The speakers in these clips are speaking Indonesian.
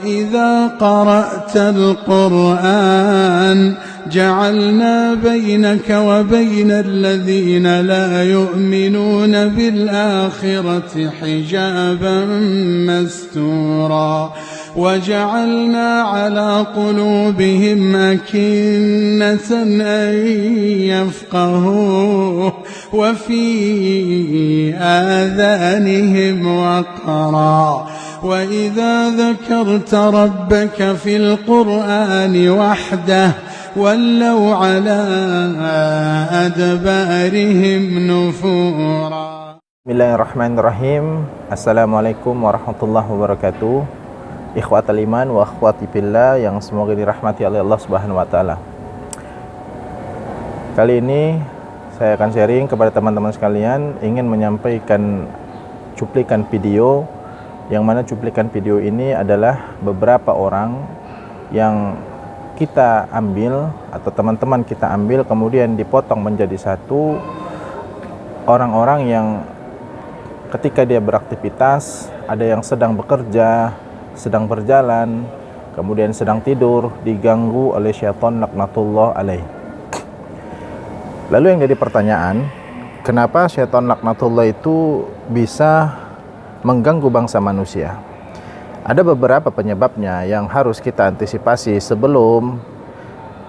إذا قرأت القرآن جعلنا بينك وبين الذين لا يؤمنون بالآخرة حجابا مستورا وجعلنا على قلوبهم أكنة أن يفقهوه وفي آذانهم وقرا وإذا ذكرت ربك في القرآن وحده ولوا على أدبارهم نفورا. Bismillahirrahmanirrahim. Assalamualaikum warahmatullahi wabarakatuh. Ikhwatal iman wa akhwati fillah yang semoga dirahmati oleh Allah Subhanahu wa taala. Kali ini saya akan sharing kepada teman-teman sekalian, ingin menyampaikan cuplikan video, yang mana cuplikan video ini adalah beberapa orang yang kita ambil atau teman-teman kita ambil kemudian dipotong menjadi satu. Orang-orang yang ketika dia beraktivitas, ada yang sedang bekerja, sedang berjalan, kemudian sedang tidur, diganggu oleh syaitan laknatullah alaih. Lalu yang jadi pertanyaan, kenapa syaitan laknatullah itu bisa mengganggu bangsa manusia? Ada beberapa penyebabnya yang harus kita antisipasi sebelum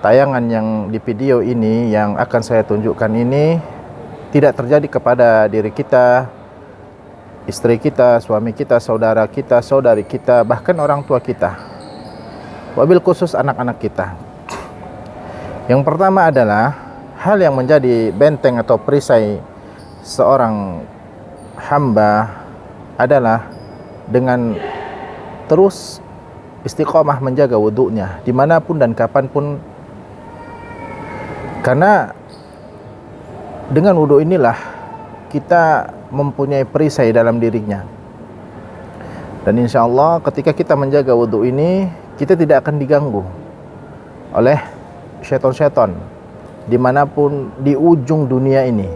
tayangan yang di video ini yang akan saya tunjukkan ini tidak terjadi kepada diri kita, istri kita, suami kita, saudara kita, saudari kita, bahkan orang tua kita, wabil khusus anak-anak kita. Yang pertama adalah hal yang menjadi benteng atau perisai seorang hamba adalah dengan terus istiqomah menjaga wudunya dimanapun dan kapanpun, karena dengan wudu inilah kita mempunyai perisai dalam dirinya, dan insya Allah ketika kita menjaga wudu ini kita tidak akan diganggu oleh syaitan-syaitan dimanapun di ujung dunia ini.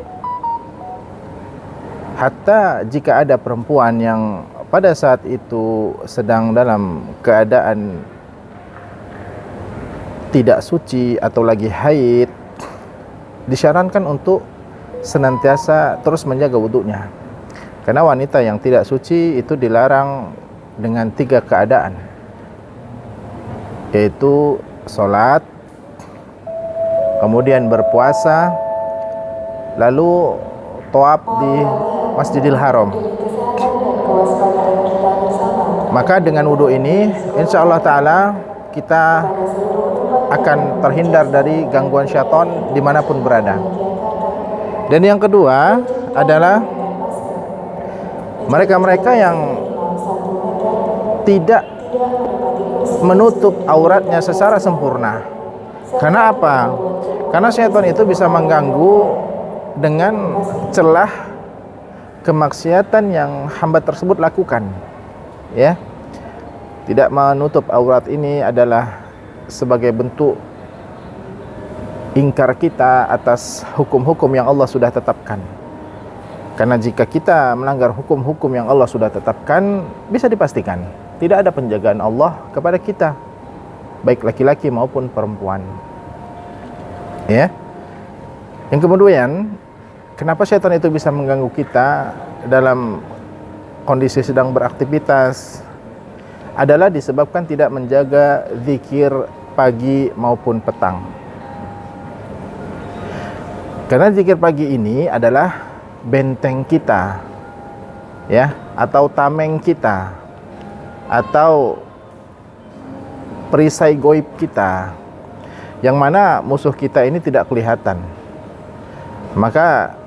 Hatta jika ada perempuan yang pada saat itu sedang dalam keadaan tidak suci atau lagi haid, disarankan untuk senantiasa terus menjaga wudunya. Karena wanita yang tidak suci itu dilarang dengan 3 keadaan, yaitu sholat, kemudian berpuasa, lalu tawaf di Masjidil Haram. Maka dengan wudu ini insya Allah ta'ala kita akan terhindar dari gangguan syaitan dimanapun berada. Dan yang kedua adalah mereka-mereka yang tidak menutup auratnya secara sempurna. Karena apa? Karena syaitan itu bisa mengganggu dengan celah kemaksiatan yang hamba tersebut lakukan, ya. Tidak menutup aurat ini adalah sebagai bentuk ingkar kita atas hukum-hukum yang Allah sudah tetapkan. Karena jika kita melanggar hukum-hukum yang Allah sudah tetapkan, bisa dipastikan tidak ada penjagaan Allah kepada kita, baik laki-laki maupun perempuan, ya. Yang kemudian, kenapa syaitan itu bisa mengganggu kita dalam kondisi sedang beraktivitas adalah disebabkan tidak menjaga zikir pagi maupun petang. Karena zikir pagi ini adalah benteng kita, ya, atau tameng kita, atau perisai goib kita, yang mana musuh kita ini tidak kelihatan. Maka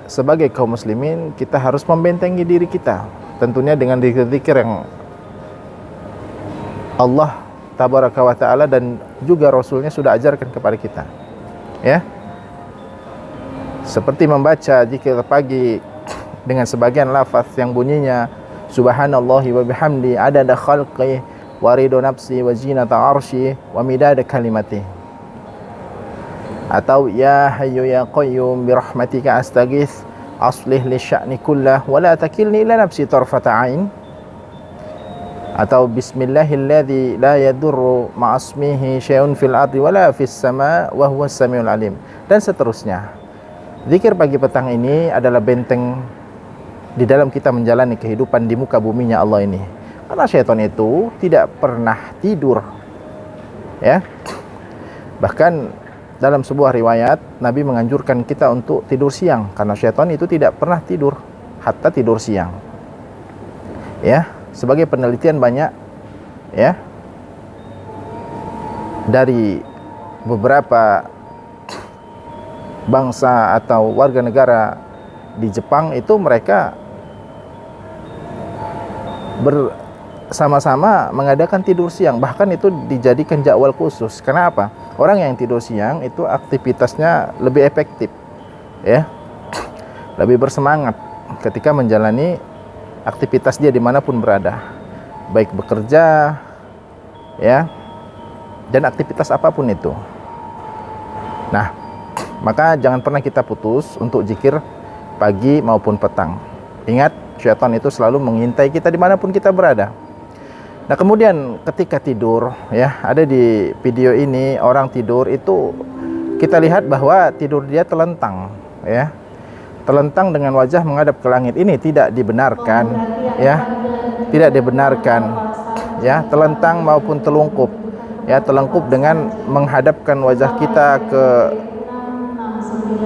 sebagai kaum muslimin kita harus membentengi diri kita, tentunya dengan zikir-zikir yang Allah tabaraka wa ta'ala dan juga Rasulnya sudah ajarkan kepada kita, ya. Seperti membaca zikir pagi dengan sebagian lafaz yang bunyinya subhanallahi wa bihamdi adada khalqi wa ridha nafsi wa zinata arsy wa midada kalimati, atau ya hayyu ya qayyum bi rahmatika astaghits aslih li sya'ni kullah wa la takilni ila nafsi tarfata ain, atau bismillahilladzi la yadurru ma'asmihi syai'un fil ardi wala fis sama wa huwas samiul alim, dan seterusnya. Zikir pagi petang ini adalah benteng di dalam kita menjalani kehidupan di muka buminya Allah ini. Karena syaitan itu tidak pernah tidur. Ya. Bahkan dalam sebuah riwayat Nabi menganjurkan kita untuk tidur siang karena syaitan itu tidak pernah tidur, hatta tidur siang. Ya, sebagai penelitian banyak ya dari beberapa bangsa atau warga negara di Jepang itu mereka bersama-sama mengadakan tidur siang, bahkan itu dijadikan jadwal khusus. Kenapa? Orang yang tidur siang itu aktivitasnya lebih efektif, ya, lebih bersemangat ketika menjalani aktivitas dia dimanapun berada, baik bekerja, ya, dan aktivitas apapun itu. Nah, maka jangan pernah kita putus untuk zikir pagi maupun petang. Ingat, syaitan itu selalu mengintai kita dimanapun kita berada. Nah, kemudian ketika tidur, ya, ada di video ini orang tidur itu kita lihat bahwa tidur dia telentang, ya, telentang dengan wajah menghadap ke langit. Ini tidak dibenarkan, ya, tidak dibenarkan, ya, telentang maupun telungkup, ya, telungkup dengan menghadapkan wajah kita ke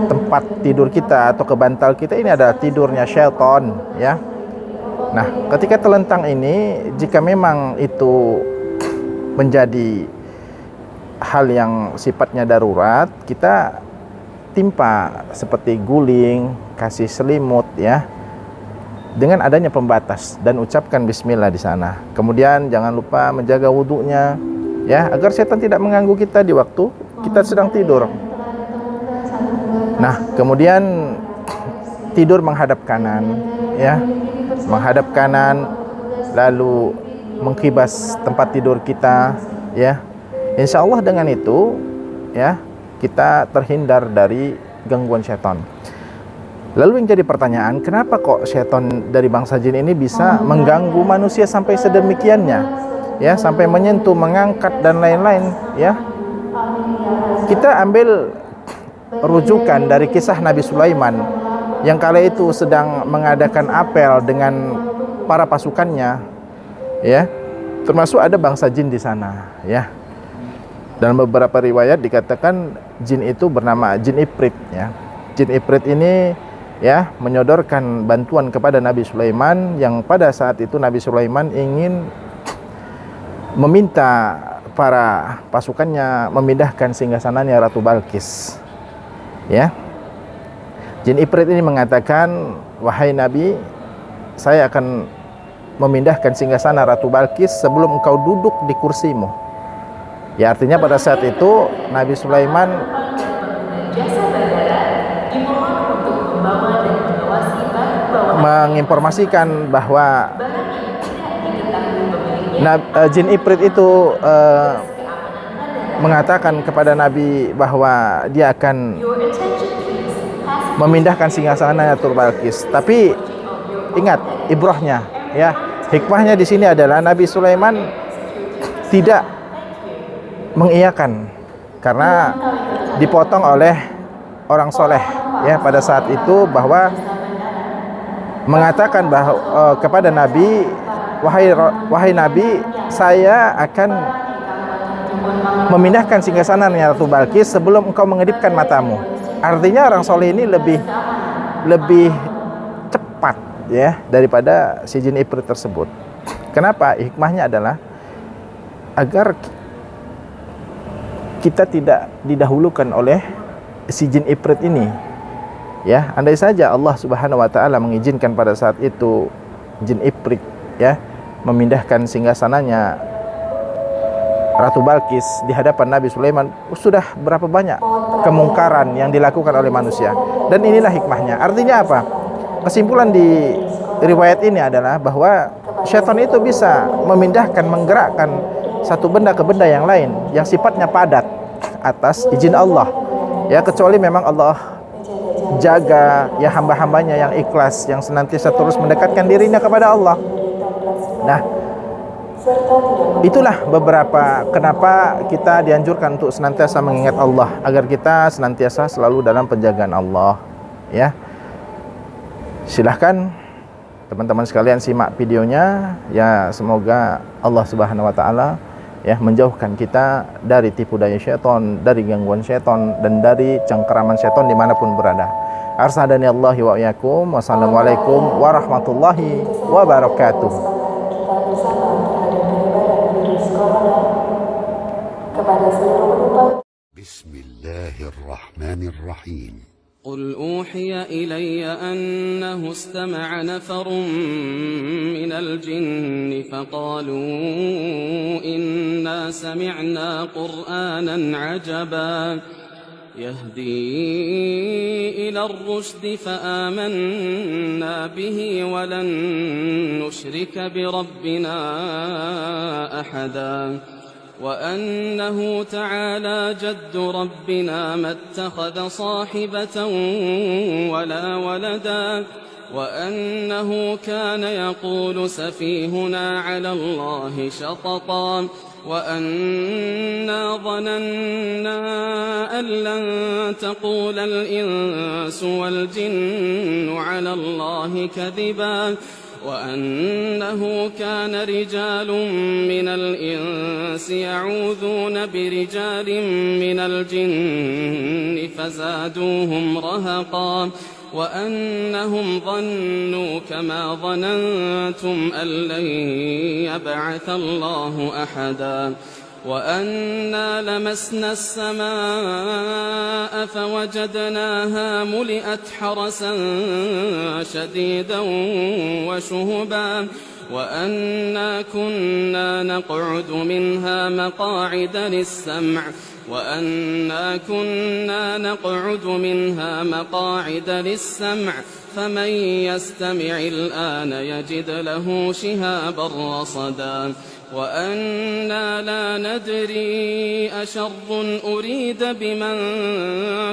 tempat tidur kita atau ke bantal kita, ini adalah tidurnya syaitan, ya. Nah, ketika telentang ini, jika memang itu menjadi hal yang sifatnya darurat, kita timpa seperti guling, kasih selimut, ya, dengan adanya pembatas, dan ucapkan bismillah di sana. Kemudian jangan lupa menjaga wudunya, ya, agar setan tidak mengganggu kita di waktu kita sedang tidur. Nah, kemudian tidur menghadap kanan, ya, menghadap kanan, lalu mengkibas tempat tidur kita, ya. Insya Allah dengan itu, ya, kita terhindar dari gangguan syaitan. Lalu yang jadi pertanyaan, kenapa kok syaitan dari bangsa jin ini bisa mengganggu manusia sampai sedemikiannya, ya, sampai menyentuh, mengangkat dan lain-lain, ya. Kita ambil rujukan dari kisah Nabi Sulaiman yang kala itu sedang mengadakan apel dengan para pasukannya, ya, termasuk ada bangsa jin di sana, ya. Dalam beberapa riwayat dikatakan jin itu bernama jin Ifrit, ya. Jin Ifrit ini, ya, menyodorkan bantuan kepada Nabi Sulaiman, yang pada saat itu Nabi Sulaiman ingin meminta para pasukannya memindahkan singgasananya Ratu Balkis, ya. Jin Ifrit ini mengatakan, wahai Nabi, saya akan memindahkan singgasana Ratu Balkis sebelum engkau duduk di kursimu. Ya, artinya pada saat itu Nabi Sulaiman menginformasikan bahwa Jin Ifrit itu mengatakan kepada Nabi bahwa dia akan memindahkan singgasana Ratu Balkis. Tapi ingat ibrahnya, ya, hikmahnya di sini adalah Nabi Sulaiman tidak mengiyakan karena dipotong oleh orang soleh, ya, pada saat itu, bahwa mengatakan bahwa kepada Nabi, wahai Nabi, saya akan memindahkan singgasana Ratu Balkis sebelum engkau mengedipkan matamu. Artinya orang soleh ini lebih cepat, ya, daripada si jin Ifrit tersebut. Kenapa? Hikmahnya adalah agar kita tidak didahulukan oleh si jin Ifrit ini, ya. Andai saja Allah Subhanahu wa taala mengizinkan pada saat itu jin Ifrit, ya, memindahkan singgasananya Ratu Balkis di hadapan Nabi Sulaiman, sudah berapa banyak kemungkaran yang dilakukan oleh manusia. Dan inilah hikmahnya. Artinya apa? Kesimpulan di riwayat ini adalah bahwa syaitan itu bisa memindahkan, menggerakkan satu benda ke benda yang lain yang sifatnya padat atas izin Allah, ya, kecuali memang Allah jaga, ya, hamba-hambanya yang ikhlas, yang senantiasa terus mendekatkan dirinya kepada Allah. Nah, Itulah beberapa kenapa kita dianjurkan untuk senantiasa mengingat Allah, agar kita senantiasa selalu dalam penjagaan Allah, ya. Silahkan teman-teman sekalian simak videonya, ya. Semoga Allah Subhanahu wa taala ya menjauhkan kita dari tipu daya syaitan, dari gangguan syaitan, dan dari cengkeraman syaitan dimanapun berada. Arsadani Allah wa iyyakum. Wassalamualaikum warahmatullahi wabarakatuh. بسم الله الرحمن الرحيم قل أوحي إلي أنه استمع نفر من الجن فقالوا إنا سمعنا قرآنا عجبا يهدي إلى الرشد فآمنا به ولن نشرك بربنا أحدا وأنه تعالى جد ربنا ما اتخذ صاحبة ولا ولدا وأنه كان يقول سفيهنا على الله شططا وأنا ظننا أن لن تقول الإنس والجن على الله كذبا وأنه كان رجال من الإنس يعوذون برجال من الجن فزادوهم رهقا وأنهم ظنوا كما ظننتم أن لن يبعث الله أحدا وأنا لمسنا السماء فوجدناها ملئت حرسا شديدا وشهبا وأنا كنا نقعد منها مقاعد للسمع فمن يستمع الآن يجد له شهابا رصدا وأنا لا ندري أشر أريد بمن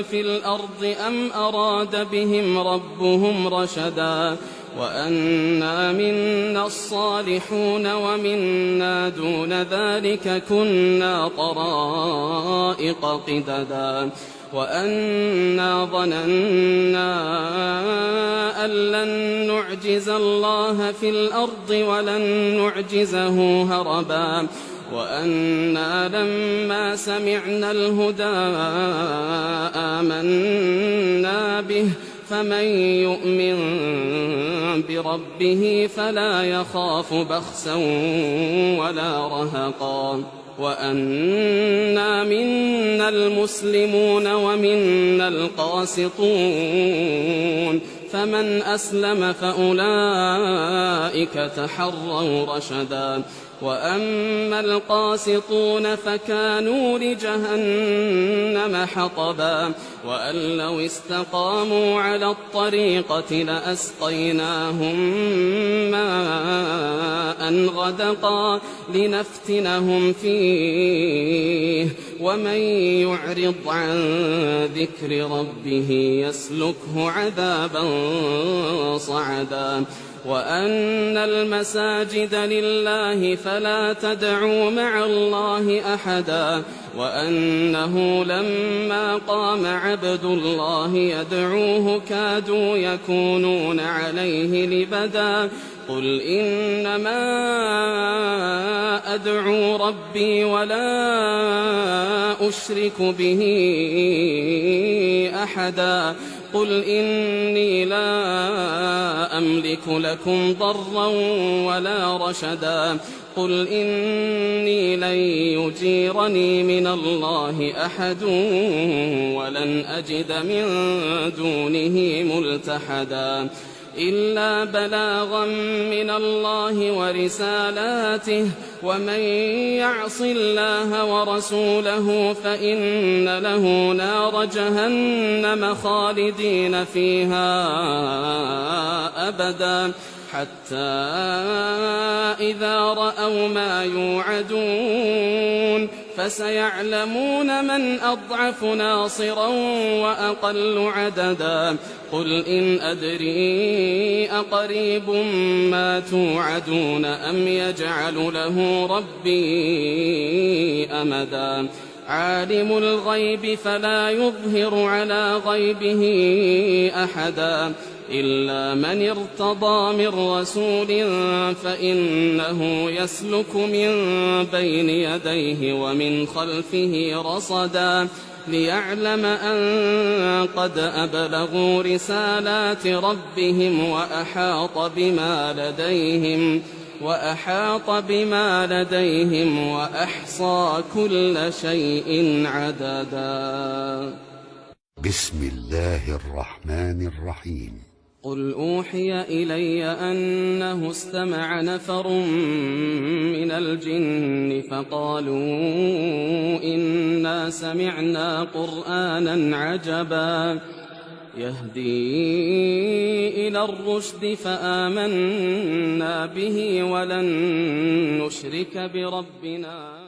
في الأرض أم أراد بهم ربهم رشدا وأنا منا الصالحون ومنا دون ذلك كنا طرائق قددا وأنا ظننا أن لن نعجز الله في الأرض ولن نعجزه هربا وأنا لما سمعنا الهدى آمنا به فمن يؤمن بربه فلا يخاف بخسا ولا رهقا وأنا منا المسلمون ومنا القاسطون فمن أسلم فأولئك تحروا رشدا وأما القاسطون فكانوا لجهنم حطبا وأن لو استقاموا على الطريقة لأسقيناهم ماء غدقا لنفتنهم فيه ومن يعرض عن ذكر ربه يسلكه عذابا صعدا وأن المساجد لله فلا تدعوا مع الله أحدا وأنه لما قام عبد الله يدعوه كادوا يكونون عليه لبدا قل إنما أدعو ربي ولا أشرك به أحدا قل إني لا أملك لكم ضرا ولا رشدا قل إني لن يجيرني من الله أحد ولن أجد من دونه ملتحدا إلا بلاغا من الله ورسالاته ومن يعص الله ورسوله فإن له نار جهنم خالدين فيها أبدا حتى إذا رأوا ما يوعدون فسيعلمون من أضعف ناصرا وأقل عددا قل إن أدري أقريب ما توعدون أم يجعل له ربي أمدا عالم الغيب فلا يظهر على غيبه أحدا إلا من ارتضى من رسول فإنه يسلك من بين يديه ومن خلفه رصدا ليعلم أن قد أبلغوا رسالات ربهم وأحاط بما لديهم وأحصى كل شيء عددا. بسم الله الرحمن الرحيم. قل أوحي إلي أنه استمع نفر من الجن فقالوا إنا سمعنا قرآنا عجبا يهدي إلى الرشد فآمنا به ولن نشرك بربنا